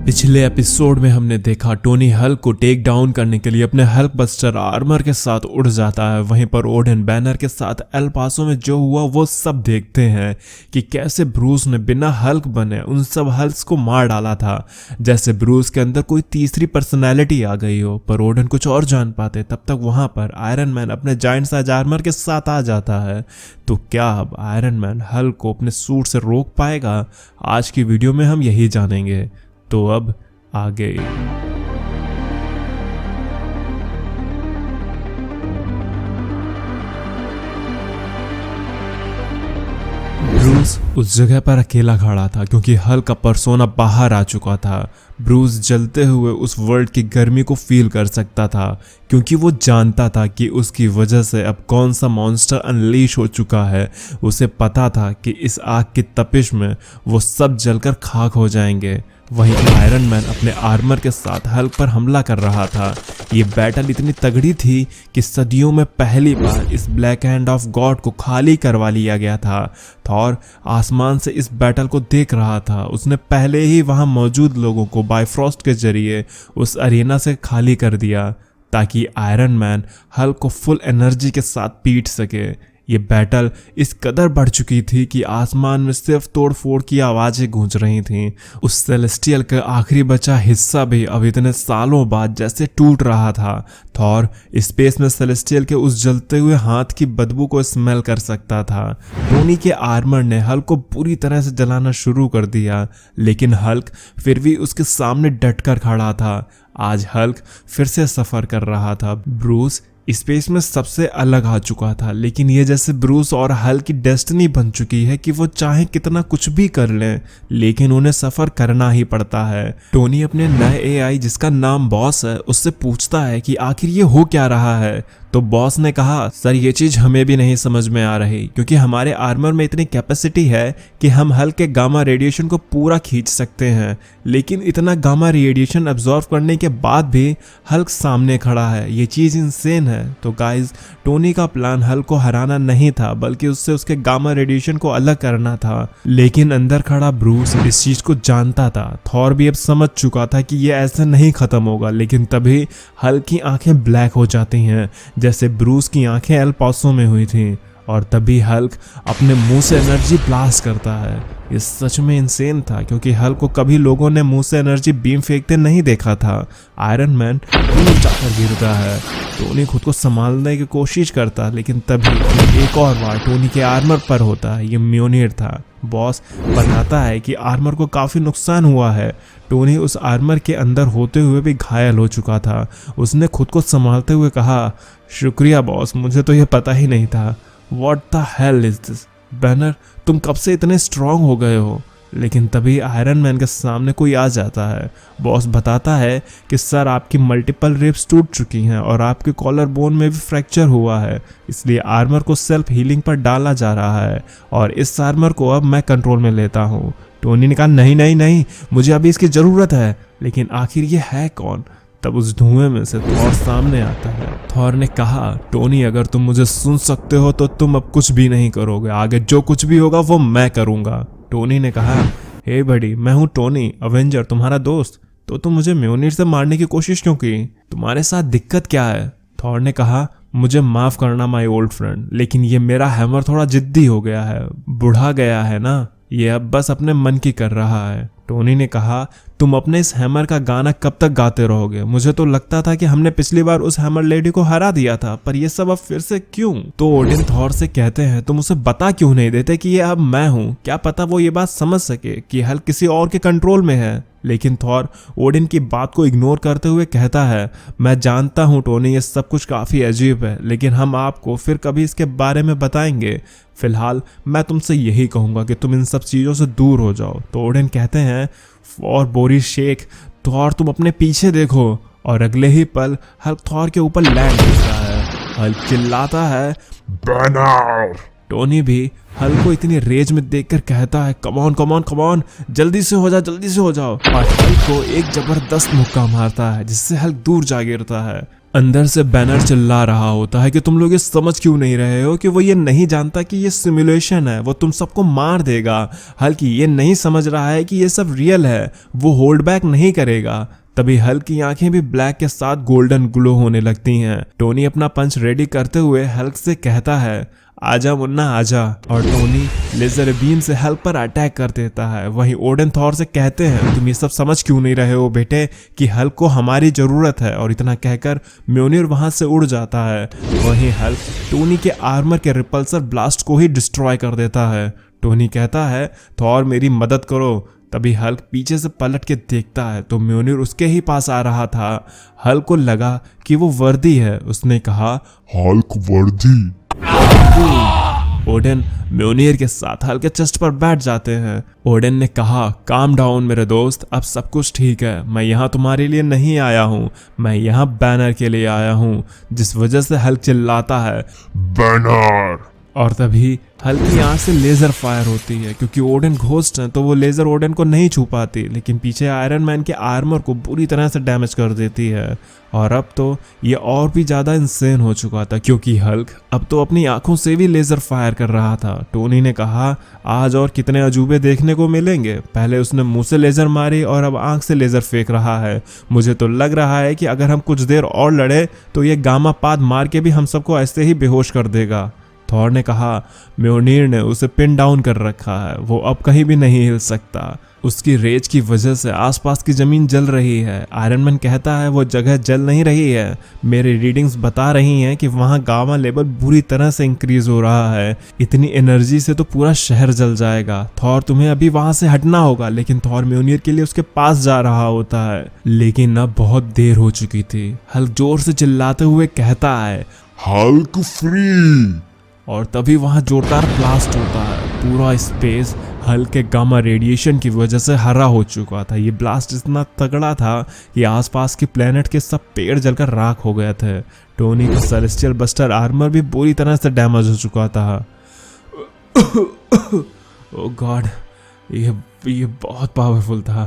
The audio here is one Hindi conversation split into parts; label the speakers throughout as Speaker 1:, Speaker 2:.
Speaker 1: पिछले एपिसोड में हमने देखा टोनी हल्क को टेक डाउन करने के लिए अपने हल्क बस्टर आर्मर के साथ उड़ जाता है। वहीं पर ओडेन बैनर के साथ एल पासो में जो हुआ वो सब देखते हैं कि कैसे ब्रूस ने बिना हल्क बने उन सब हल्क्स को मार डाला था, जैसे ब्रूस के अंदर कोई तीसरी पर्सनैलिटी आ गई हो। पर ओडेन कुछ और जान पाते तब तक वहां पर आयरन मैन अपने जायंट साइज आर्मर के साथ आ जाता है। तो क्या अब आयरन मैन हल्क को अपने सूट से रोक पाएगा? आज की वीडियो में हम यही जानेंगे। तो अब आगे ब्रूस उस जगह पर अकेला खड़ा था क्योंकि हल्क का पर्सोना बाहर आ चुका था। ब्रूस जलते हुए उस वर्ल्ड की गर्मी को फील कर सकता था क्योंकि वो जानता था कि उसकी वजह से अब कौन सा मॉन्स्टर अनलीश हो चुका है। उसे पता था कि इस आग की तपिश में वो सब जलकर खाक हो जाएंगे। वहीं आयरन मैन अपने आर्मर के साथ हल्क पर हमला कर रहा था। ये बैटल इतनी तगड़ी थी कि सदियों में पहली बार इस ब्लैक हैंड ऑफ गॉड को खाली करवा लिया गया था। थॉर आसमान से इस बैटल को देख रहा था। उसने पहले ही वहां मौजूद लोगों को बायफ्रॉस्ट के जरिए उस अरेना से खाली कर दिया ताकि आयरन मैन हल्क को फुल एनर्जी के साथ पीट सके। ये बैटल इस कदर बढ़ चुकी थी कि आसमान में सिर्फ तोड़फोड़ की आवाजें गूंज रही थीं। उस सेलेस्टियल का आखिरी बचा हिस्सा भी अब इतने सालों बाद जैसे टूट रहा था। थॉर स्पेस में सेलेस्टियल के उस जलते हुए हाथ की बदबू को स्मेल कर सकता था। टोनी के आर्मर ने हल्क को पूरी तरह से जलाना शुरू कर दिया, लेकिन हल्क फिर भी उसके सामने डटकर खड़ा था। आज हल्क फिर से सफर कर रहा था। ब्रूस स्पेस में सबसे अलग आ चुका था, लेकिन ये जैसे ब्रूस और हल्क की डेस्टिनी बन चुकी है कि वो चाहे कितना कुछ भी कर लें, लेकिन उन्हें सफर करना ही पड़ता है। टोनी अपने नए एआई जिसका नाम बॉस है उससे पूछता है कि आखिर ये हो क्या रहा है। तो बॉस ने कहा, सर ये चीज हमें भी नहीं समझ में आ रही क्योंकि हमारे आर्मर में इतनी कैपेसिटी है कि हम हल्क के गामा रेडिएशन को पूरा खींच सकते हैं, लेकिन इतना गामा रेडिएशन अब्जॉर्व करने के बाद भी हल्क सामने खड़ा है। ये चीज इनसेन है। तो गाइज, टोनी का प्लान हल्क को हराना नहीं था बल्कि उससे उसके गामा रेडिएशन को अलग करना था। लेकिन अंदर खड़ा ब्रूस इस चीज को जानता था। थॉर भी अब समझ चुका था कि ये ऐसे नहीं खत्म होगा, लेकिन तभी हल्क की आंखें ब्लैक हो जाती हैं जैसे ब्रूस की आंखें एल पासो में हुई थीं। और तभी हल्क अपने मुंह से एनर्जी ब्लास्ट करता है। ये सच में इंसेन था क्योंकि हल्क को कभी लोगों ने मुंह से एनर्जी बीम फेंकते नहीं देखा था। आयरन मैन दूर जाकर गिरता है। टोनी खुद को संभालने की कोशिश करता, लेकिन तभी एक और बार टोनी के आर्मर पर होता है। ये म्योनिर था। बॉस बताता है कि आर्मर को काफी नुकसान हुआ है। टोनी उस आर्मर के अंदर होते हुए भी घायल हो चुका था। उसने खुद को संभालते हुए कहा, शुक्रिया बॉस, मुझे तो यह पता ही नहीं था। What the hell is this? Banner, तुम कब से इतने स्ट्रांग हो गए हो? लेकिन तभी आयरन मैन के सामने कोई आ जाता है। बॉस बताता है कि सर आपकी मल्टीपल रिब्स टूट चुकी हैं और आपके कॉलर बोन में भी फ्रैक्चर हुआ है, इसलिए आर्मर को सेल्फ हीलिंग पर डाला जा रहा है और इस आर्मर को अब मैं कंट्रोल में लेता हूँ। टोनी ने कहा, नहीं नहीं नहीं, मुझे अभी इसकी ज़रूरत है। लेकिन आखिर ये है कौन? तब उस धुएं में से थॉर सामने आता है। थॉर ने कहा, टोनी अगर तुम मुझे सुन सकते हो तो तुम अब कुछ भी नहीं करोगे, आगे जो कुछ भी होगा वो मैं करूंगा। टोनी ने कहा, हे बड़ी, मैं हूं टोनी, अवेंजर, तुम्हारा दोस्त। तो तुम मुझे म्योनिर से मारने की कोशिश क्यों की? तुम्हारे साथ दिक्कत क्या है? थॉर ने कहा, मुझे माफ करना माय ओल्ड फ्रेंड, लेकिन ये मेरा हैमर थोड़ा जिद्दी हो गया है, बुढ़ा गया है ना, ये अब बस अपने मन की कर रहा है। टोनी ने कहा, तुम अपने इस हैमर का गाना कब तक गाते रहोगे? मुझे तो लगता था कि हमने पिछली बार उस हैमर लेडी को हरा दिया था, पर ये सब अब फिर से क्यों? तो ओडिन थॉर से कहते हैं, तुम उसे बता क्यों नहीं देते कि ये अब मैं हूं? क्या पता वो ये बात समझ सके कि हल्क किसी और के कंट्रोल में है। लेकिन थॉर ओडिन की बात को इग्नोर करते हुए कहता है, मैं जानता हूं टोनी, ये सब कुछ काफी अजीब है, लेकिन हम आपको फिर कभी इसके बारे में बताएंगे। फिलहाल मैं तुमसे यही कहूंगा कि तुम इन सब चीजों से दूर हो जाओ। तो ओडिन कहते हैं, फॉर बोरिस शेख, थॉर तुम अपने पीछे देखो। और अगले ही पल हल्क थॉर के ऊपर लैंड होता है। हल्क चिल्लाता है, बैनर। टोनी भी हल्क को इतनी रेज में देखकर कहता है कमॉन कमॉन कमॉन, जल्दी से हो जाओ। और हल्क को एक जबरदस्त मुक्का मारता है जिससे हल्क दूर जा गिरता है। अंदर से बैनर चिल्ला रहा होता है कि तुम लोग ये समझ क्यों नहीं रहे हो कि वो ये नहीं जानता कि ये सिमुलेशन है, वो तुम सबको मार देगा। हल्क ये नहीं समझ रहा है कि ये सब रियल है, वो होल्ड बैक नहीं करेगा। तभी हल्क की आंखें भी ब्लैक के साथ गोल्डन ग्लो होने लगती हैं। टोनी अपना पंच रेडी करते हुए हल्क से कहता है आजा मुन्ना आजा, और टोनी लेजर बीम से हल्क पर अटैक कर देता है। वहीं ओडेन थॉर से कहते हैं तुम ये सब समझ क्यों नहीं रहे हो बेटे कि हल्क को हमारी जरूरत है, और इतना कहकर म्योनिर वहां से उड़ जाता है। वहीं हल्क टोनी के आर्मर के रिपल्सर ब्लास्ट को ही डिस्ट्रॉय कर देता है। टोनी कहता है थॉर मेरी मदद करो। तभी हल्क पीछे से पलट के देखता है तो म्योनिर उसके ही पास आ रहा था। हल्क को लगा कि वो वर्दी है। उसने कहा
Speaker 2: हल्क वर्दी।
Speaker 1: ओडेन म्योनिर के साथ हल्क के चेस्ट पर बैठ जाते हैं। ओडेन ने कहा काम डाउन मेरे दोस्त, अब सब कुछ ठीक है। मैं यहाँ तुम्हारे लिए नहीं आया हूँ, मैं यहाँ बैनर के लिए आया हूँ। जिस वजह से हल्क चिल्लाता है
Speaker 2: बैनर।
Speaker 1: और तभी हल्क की आंख से लेजर फायर होती है। क्योंकि ओडेन घोस्ट है तो वो लेजर ओडेन को नहीं छू पाती, लेकिन पीछे आयरन मैन के आर्मर को बुरी तरह से डैमेज कर देती है। और अब तो ये और भी ज्यादा इंसेन हो चुका था क्योंकि हल्क अब तो अपनी आंखों से भी लेजर फायर कर रहा था। टोनी ने कहा आज और कितने अजूबे देखने को मिलेंगे। पहले उसने मुंह से लेजर मारी और अब आंख से लेजर फेंक रहा है। मुझे तो लग रहा है कि अगर हम कुछ देर और लड़े तो ये गामा पाद मार के भी हम सबको ऐसे ही बेहोश कर देगा। थॉर ने कहा म्योनिर ने उसे पिन डाउन कर रखा है, वो अब कहीं भी नहीं हिल सकता। उसकी रेज की वजह से आसपास की जमीन जल रही है। आयरन मैन कहता है वो जगह जल नहीं रही है, मेरी रीडिंग्स बता रही हैं कि वहां गामा लेवल बुरी तरह से इंक्रीज हो रहा है। इतनी एनर्जी से तो पूरा शहर जल जाएगा। थॉर तुम्हें अभी वहां से हटना होगा। लेकिन थॉर म्योनिर के लिए उसके पास जा रहा होता है, लेकिन अब बहुत देर हो चुकी थी। हल्क जोर से चिल्लाते हुए कहता है
Speaker 2: हल्क फ्री।
Speaker 1: और तभी वहां जोरदार ब्लास्ट होता है। पूरा स्पेस हल्क के गामा रेडिएशन की वजह से हरा हो चुका था। ये ब्लास्ट इतना तगड़ा था कि आसपास के प्लेनेट के सब पेड़ जलकर राख हो गए थे। टोनी का सेलेस्टियल बस्टर आर्मर भी बुरी तरह से डैमेज हो चुका था। ओह गॉड, ये बहुत पावरफुल था।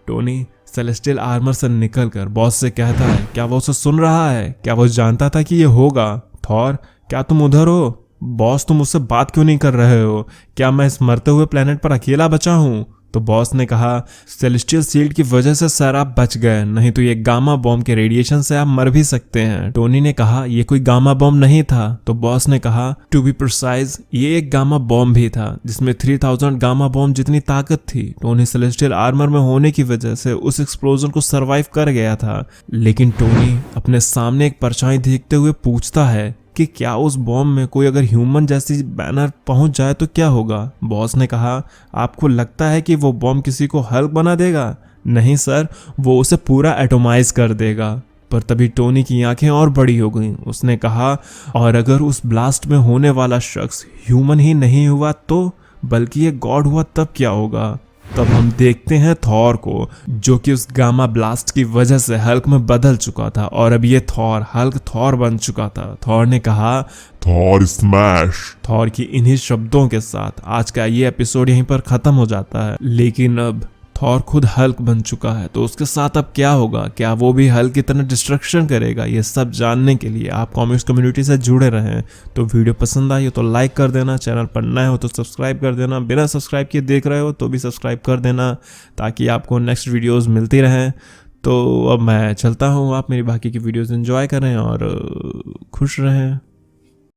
Speaker 1: टोनी सेलेस्टियल आर्मर से निकलकर बॉस से कहता है क्या वो उसे सुन रहा है? क्या वो जानता था कि ये होगा? थॉर क्या तुम उधर हो? बॉस तुम मुझसे बात क्यों नहीं कर रहे हो? क्या मैं इस मरते हुए प्लेनेट पर अकेला बचा हूँ? तो बॉस ने कहा सेलेस्टियल शील्ड की वजह से सर आप बच गए, नहीं तो ये गामा बॉम्ब के रेडिएशन से आप मर भी सकते हैं। टोनी ने कहा ये कोई गामा बॉम्ब नहीं था। तो बॉस ने कहा टू बी प्रिसाइज ये एक गामा बॉम्ब भी था जिसमें 3000 गामा बॉम्ब जितनी ताकत थी। टोनी सेलेस्टियल आर्मर में होने की वजह से उस एक्सप्लोजन को सर्वाइव कर गया था। लेकिन टोनी अपने सामने एक परछाई देखते हुए पूछता है कि क्या उस बॉम्ब में कोई अगर ह्यूमन जैसी बैनर पहुंच जाए तो क्या होगा? बॉस ने कहा आपको लगता है कि वो बॉम्ब किसी को हल्क बना देगा? नहीं सर, वो उसे पूरा एटोमाइज कर देगा। पर तभी टोनी की आंखें और बड़ी हो गईं। उसने कहा और अगर उस ब्लास्ट में होने वाला शख्स ह्यूमन ही नहीं हुआ तो, बल्कि ये गॉड हुआ तब क्या होगा? तब हम देखते हैं थॉर को जो कि उस गामा ब्लास्ट की वजह से हल्क में बदल चुका था और अब ये हल्क थॉर बन चुका था। थॉर ने कहा
Speaker 2: थॉर स्मैश।
Speaker 1: थॉर की इन्हीं शब्दों के साथ आज का ये एपिसोड यहीं पर खत्म हो जाता है। लेकिन अब थॉर खुद हल्क बन चुका है तो उसके साथ अब क्या होगा? क्या वो भी हल्क की तरह डिस्ट्रक्शन करेगा? ये सब जानने के लिए आप कॉमिक्स कम्युनिटी से जुड़े रहें। तो वीडियो पसंद आई हो तो लाइक कर देना, चैनल पर नए हो तो सब्सक्राइब कर देना, बिना सब्सक्राइब किए देख रहे हो तो भी सब्सक्राइब कर देना ताकि आपको नेक्स्ट वीडियोज़ मिलती रहें। तो अब मैं चलता हूँ, आप मेरी बाकी की वीडियोज़ एंजॉय करें और खुश रहें।